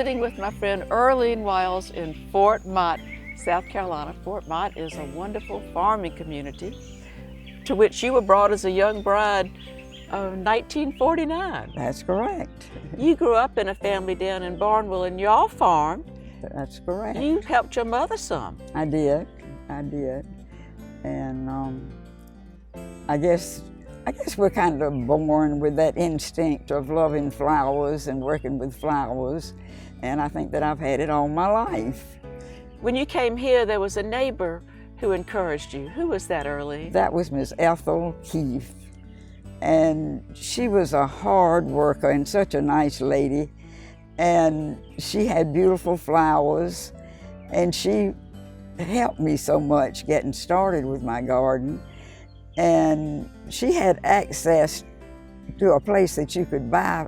sitting with my friend Erline Wiles in Fort Motte, South Carolina. Fort Motte is a wonderful farming community to which you were brought as a young bride of 1949. That's correct. You grew up in a family down in Barnwell and y'all farmed. That's correct. You helped your mother some. I did. And I guess we're kind of born with that instinct of loving flowers and working with flowers, and I think that I've had it all my life. When you came here, there was a neighbor who encouraged you. Who was that, Erline? That was Miss Ethel Keefe, and she was a hard worker and such a nice lady, and she had beautiful flowers, and she helped me so much getting started with my garden. And she had access to a place that you could buy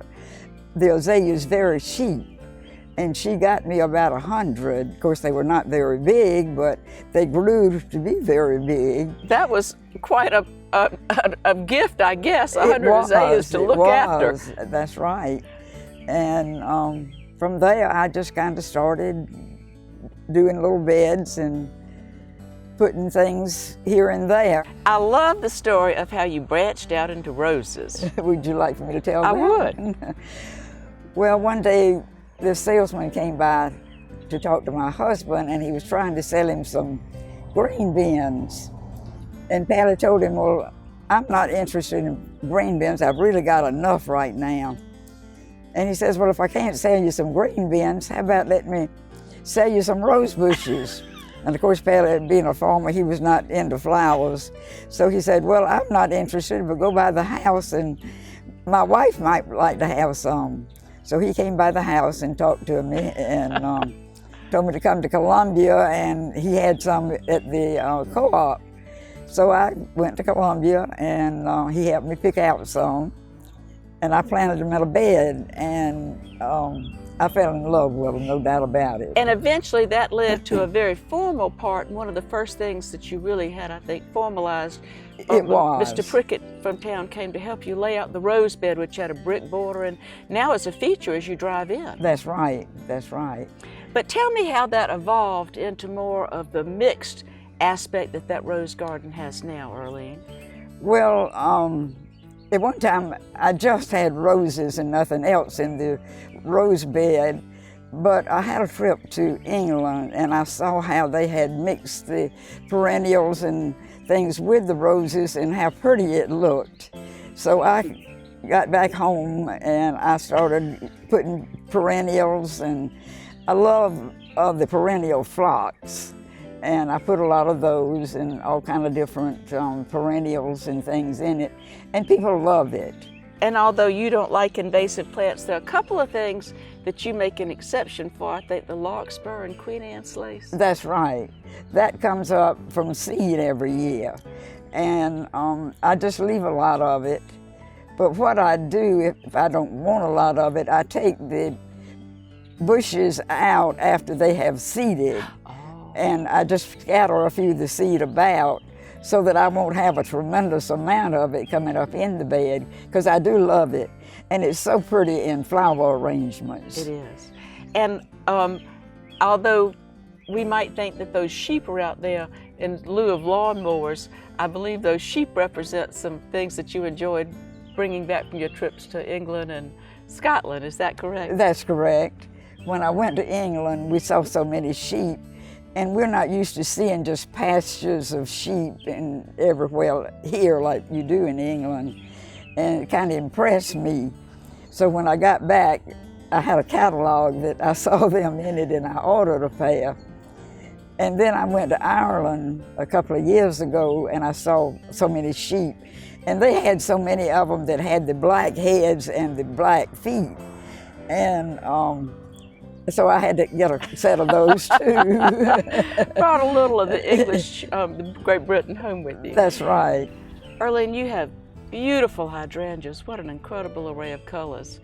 the azaleas very cheap. And she got me about 100. Of course, they were not very big, but they grew to be very big. That was quite a gift, I guess, 100 azaleas to look after. That's right. And from there, I just kind of started doing little beds and putting things here and there. I love the story of how you branched out into roses. Would you like for me to tell I that? would. Well, one day the salesman came by to talk to my husband, and he was trying to sell him some green beans. And Patty told him, well, I'm not interested in green beans. I've really got enough right now. And he says, well, if I can't sell you some green beans, how about let me sell you some rose bushes? And of course, Patty, being a farmer, he was not into flowers. So he said, well, I'm not interested, but go by the house and my wife might like to have some. So he came by the house and talked to me and told me to come to Columbia, and he had some at the co-op. So I went to Columbia, and he helped me pick out some, and I planted them in a bed, and I fell in love with them, no doubt about it. And eventually that led to a very formal part, and one of the first things that you really had, I think, formalized. It was. Mr. Prickett from town came to help you lay out the rose bed, which had a brick border, and now it's a feature as you drive in. That's right, that's right. But tell me how that evolved into more of the mixed aspect that rose garden has now, Erline. Well, at one time, I just had roses and nothing else in the rose bed, but I had a trip to England and I saw how they had mixed the perennials and things with the roses and how pretty it looked. So I got back home and I started putting perennials, and I love the perennial phlox. And I put a lot of those and all kind of different perennials and things in it, and people love it. And although you don't like invasive plants, there are a couple of things that you make an exception for. I think the larkspur and Queen Anne's lace. That's right. That comes up from seed every year. And I just leave a lot of it. But what I do, if I don't want a lot of it, I take the bushes out after they have seeded. And I just scatter a few of the seed about so that I won't have a tremendous amount of it coming up in the bed, because I do love it. And it's so pretty in flower arrangements. It is. And although we might think that those sheep are out there in lieu of lawnmowers, I believe those sheep represent some things that you enjoyed bringing back from your trips to England and Scotland. Is that correct? That's correct. When I went to England, we saw so many sheep. And we're not used to seeing just pastures of sheep and everywhere here like you do in England. And it kind of impressed me. So when I got back, I had a catalog that I saw them in it, and I ordered a pair. And then I went to Ireland a couple of years ago, and I saw so many sheep. And they had so many of them that had the black heads and the black feet. And so I had to get a set of those too. Brought a little of the English, the Great Britain home with you. That's right. Erline, you have beautiful hydrangeas. What an incredible array of colors.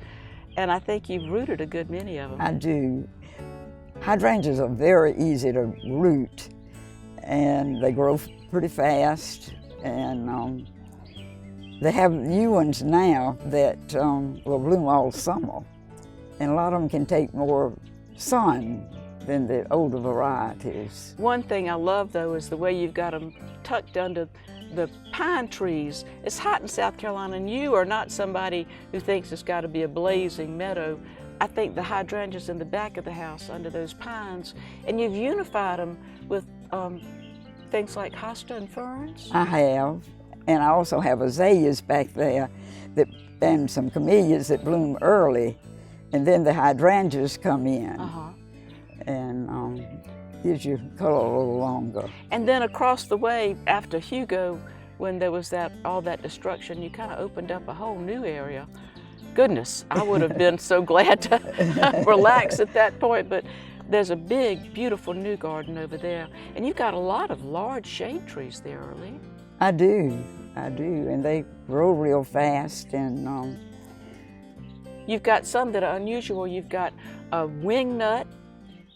And I think you've rooted a good many of them. I do. Hydrangeas are very easy to root, and they grow pretty fast. And they have new ones now that will bloom all summer. And a lot of them can take more sun than the older varieties. One thing I love, though, is the way you've got them tucked under the pine trees. It's hot in South Carolina, and you are not somebody who thinks it's got to be a blazing meadow. I think the hydrangeas in the back of the house under those pines, and you've unified them with things like hosta and ferns. I have, and I also have azaleas back there and some camellias that bloom early, and then the hydrangeas come in. And gives you color a little longer. And then across the way, after Hugo, when there was all that destruction, you kind of opened up a whole new area. Goodness, I would have been so glad to relax at that point, but there's a big, beautiful new garden over there, and you've got a lot of large shade trees there, Erline. I do, and they grow real fast, and you've got some that are unusual. You've got a wing nut.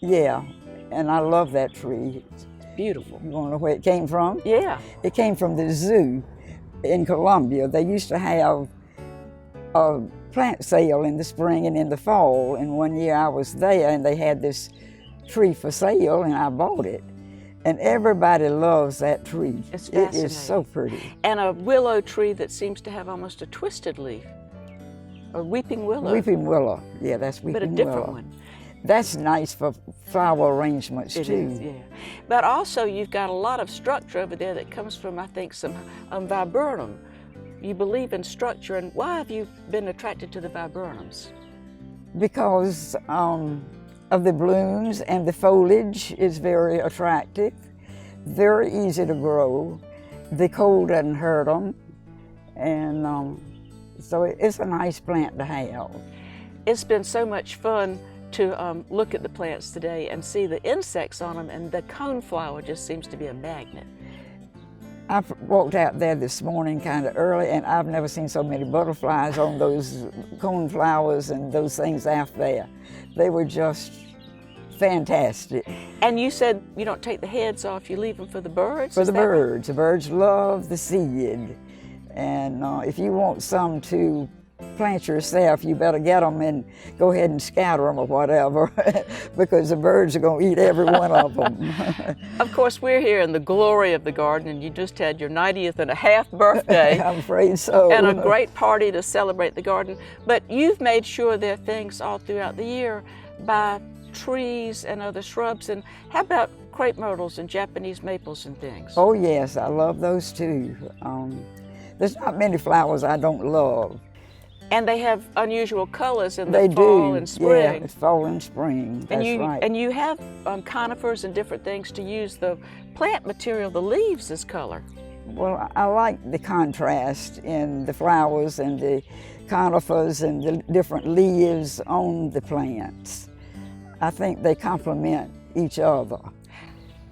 Yeah, and I love that tree. It's beautiful. You want to know where it came from? Yeah. It came from the zoo in Columbia. They used to have a plant sale in the spring and in the fall, and one year I was there and they had this tree for sale and I bought it. And everybody loves that tree. It's fascinating. It is so pretty. And a willow tree that seems to have almost a twisted leaf. A weeping willow. Weeping willow, yeah, that's weeping willow. But a different one. That's nice for flower arrangements too. It is, yeah. But also you've got a lot of structure over there that comes from, I think, some viburnum. You believe in structure, and why have you been attracted to the viburnums? Because of the blooms, and the foliage is very attractive, very easy to grow. The cold doesn't hurt them, and so it's a nice plant to have. It's been so much fun to look at the plants today and see the insects on them, and the coneflower just seems to be a magnet. I walked out there this morning kind of early, and I've never seen so many butterflies on those coneflowers and those things out there. They were just fantastic. And you said you don't take the heads off, you leave them for the birds? For the birds. The birds love the seed. And if you want some to plant yourself, you better get them and go ahead and scatter them or whatever, because the birds are going to eat every one of them. Of course, we're here in the glory of the garden, and you just had your 90th and a half birthday. I'm afraid so. And a great party to celebrate the garden. But you've made sure there are things all throughout the year by trees and other shrubs. And how about crepe myrtles and Japanese maples and things? Oh yes, I love those too. There's not many flowers I don't love. And they have unusual colors in the fall and spring. Yeah, it's fall and spring, that's right. And you have conifers and different things to use the plant material, the leaves, as color. Well, I like the contrast in the flowers and the conifers and the different leaves on the plants. I think they complement each other.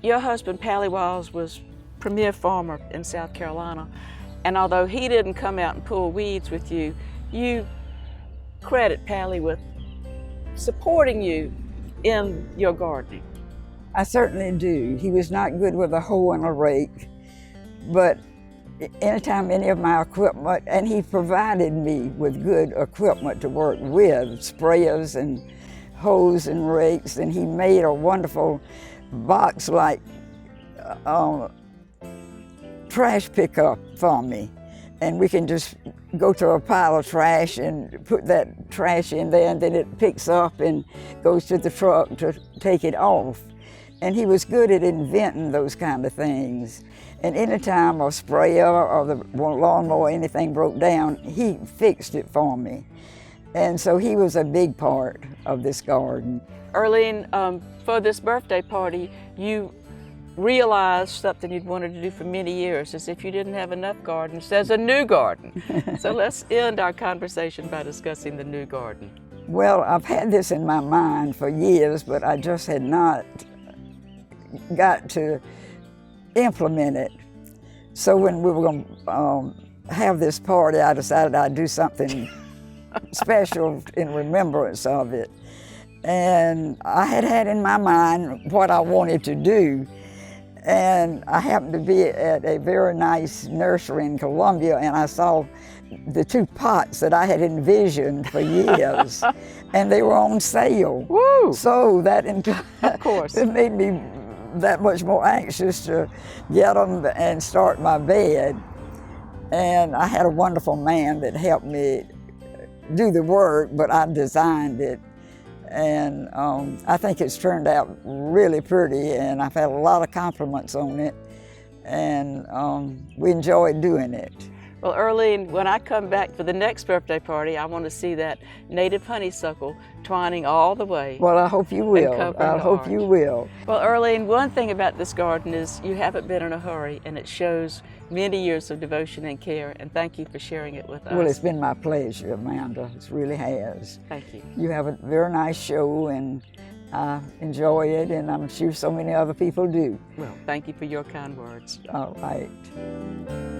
Your husband, Pally Wiles, was premier farmer in South Carolina. And although he didn't come out and pull weeds with you, you credit Pally with supporting you in your gardening. I certainly do. He was not good with a hoe and a rake, but anytime any of my equipment, and he provided me with good equipment to work with, sprayers and hoes and rakes, and he made a wonderful box like trash pickup for me. And we can just go to a pile of trash and put that trash in there, and then it picks up and goes to the truck to take it off. And he was good at inventing those kind of things. And anytime a sprayer or the lawnmower, anything broke down, he fixed it for me. And so he was a big part of this garden. Erline, for this birthday party, you realized something you'd wanted to do for many years, as if you didn't have enough gardens. There's a new garden. So let's end our conversation by discussing the new garden. Well, I've had this in my mind for years, but I just had not got to implement it. So when we were going to have this party, I decided I'd do something special in remembrance of it. And I had in my mind what I wanted to do. And I happened to be at a very nice nursery in Columbia, and I saw the 2 pots that I had envisioned for years, and they were on sale. Woo! So that Of course. it made me that much more anxious to get them and start my bed. And I had a wonderful man that helped me do the work, but I designed it. And I think it's turned out really pretty, and I've had a lot of compliments on it, and we enjoyed doing it. Well, Erline, when I come back for the next birthday party, I want to see that native honeysuckle twining all the way. Well, I hope you will. covering I the hope arch. you will. Well, Erline, one thing about this garden is you haven't been in a hurry, and it shows many years of devotion and care, and thank you for sharing it with us. Well, it's been my pleasure, Amanda. It really has. Thank you. You have a very nice show, and I enjoy it, and I'm sure so many other people do. Well, thank you for your kind words. All right.